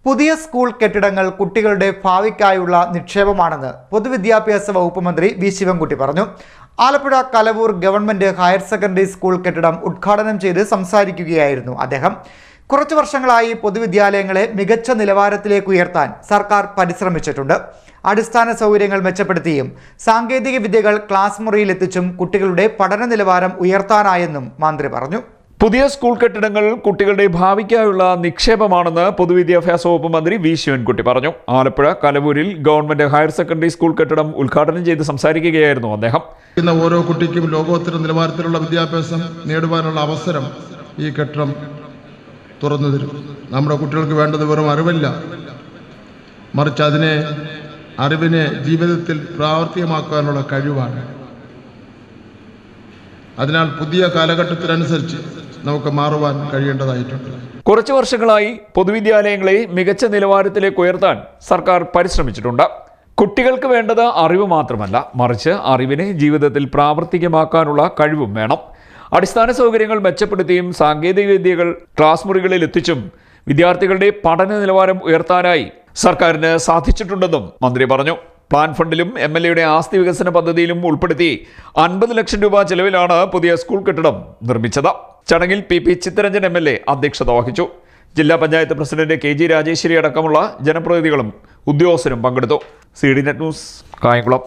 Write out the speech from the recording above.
പുതിയ സ്കൂൾ കെട്ടിടങ്ങൾ കുട്ടികളുടെ ഭാവിക്കായുള്ള നിക്ഷേപമാണെന്ന് പൊതുവിദ്യാഭ്യാസ വകുപ്പ് മന്ത്രി വി ശിവൻകുട്ടി പറഞ്ഞു. Alappuzha Kalavoor government higher secondary school കെട്ടിടം ഉദ്ഘാടനം ചെയ്ത് സംസാരിക്കുകയായിരുന്നു അദ്ദേഹം. കുറച്ചു വർഷങ്ങളായി പൊതുവിദ്യാലയങ്ങളെ മികച്ച നിലവാരത്തിലേക്ക് ഉയർത്താൻ സർക്കാർ പരിശ്രമിച്ചിട്ടുണ്ട്. അടിസ്ഥാന സൗകര്യങ്ങൾ മെച്ചപ്പെടുത്തിയും സാങ്കേതിക വിദ്യകൾ ക്ലാസ് മുറിയിൽ എത്തിച്ചും കുട്ടികളുടെ പഠന നിലവാരം ഉയർത്താനായെന്നും മന്ത്രി പറഞ്ഞു. പുതിയ സ്കൂൾ കെട്ടിടങ്ങൾ കുട്ടികളുടെ ഭാവിക്കായുള്ള നിക്ഷേപമാണെന്ന് പൊതുവിദ്യാഭ്യാസ വകുപ്പ് മന്ത്രി വി ശിവൻകുട്ടി പറഞ്ഞു. ആലപ്പുഴ കലവൂരിൽ ഗവൺമെന്റ് ഹയർ സെക്കൻഡറി സ്കൂൾ കെട്ടിടം ഉദ്ഘാടനം ചെയ്ത് സംസാരിക്കുകയായിരുന്നു അദ്ദേഹം. ഇന്ന് ഓരോ കുട്ടിക്കും ലോകോത്തര നിലവാരത്തിലുള്ള വിദ്യാഭ്യാസം നേടുവാനുള്ള അവസരം ഈ കെട്ടിടം തുറന്നു തരും. നമ്മുടെ കുട്ടികൾക്ക് വേണ്ടത് വെറും അറിവല്ല, മറിച്ച് അറിവിനെ ജീവിതത്തിൽ പ്രാവർത്തികമാക്കാനുള്ള കഴിവാണ്. അതിനാൽ പുതിയ കാലഘട്ടത്തിനനുസരിച്ച് നമുക്ക് മാറുവാൻ കഴിയേണ്ടതായിട്ടുണ്ട്. കുറച്ചു വർഷങ്ങളായി പൊതുവിദ്യാലയങ്ങളെ മികച്ച നിലവാരത്തിലേക്ക് ഉയർത്താൻ സർക്കാർ പരിശ്രമിച്ചിട്ടുണ്ട്. കുട്ടികൾക്ക് വേണ്ടത് അറിവ് മാത്രമല്ല, മറിച്ച് അറിവിനെ ജീവിതത്തിൽ പ്രാവർത്തികമാക്കാനുള്ള കഴിവും വേണം. അടിസ്ഥാന സൗകര്യങ്ങൾ മെച്ചപ്പെടുത്തിയും സാങ്കേതിക വിദ്യകൾ ക്ലാസ് മുറികളിൽ എത്തിച്ചും വിദ്യാർത്ഥികളുടെ പഠന നിലവാരം ഉയർത്താനായി സർക്കാരിന് സാധിച്ചിട്ടുണ്ടെന്നും മന്ത്രി പറഞ്ഞു. പ്ലാൻ ഫണ്ടിലും MLAയുടെ ആസ്തി വികസന പദ്ധതിയിലും ഉൾപ്പെടുത്തി 50 ലക്ഷം രൂപ ചെലവിലാണ് പുതിയ സ്കൂൾ കെട്ടിടം നിർമ്മിച്ചത്. ചടങ്ങിൽ PP ചിത്തരഞ്ജൻ MLA അധ്യക്ഷത വഹിച്ചു. ജില്ലാ പഞ്ചായത്ത് പ്രസിഡന്റ് KG രാജേശ്വരി അടക്കമുള്ള ജനപ്രതിനിധികളും ഉദ്യോഗസ്ഥരും പങ്കെടുത്തു. CDNet news, Kayamkulam.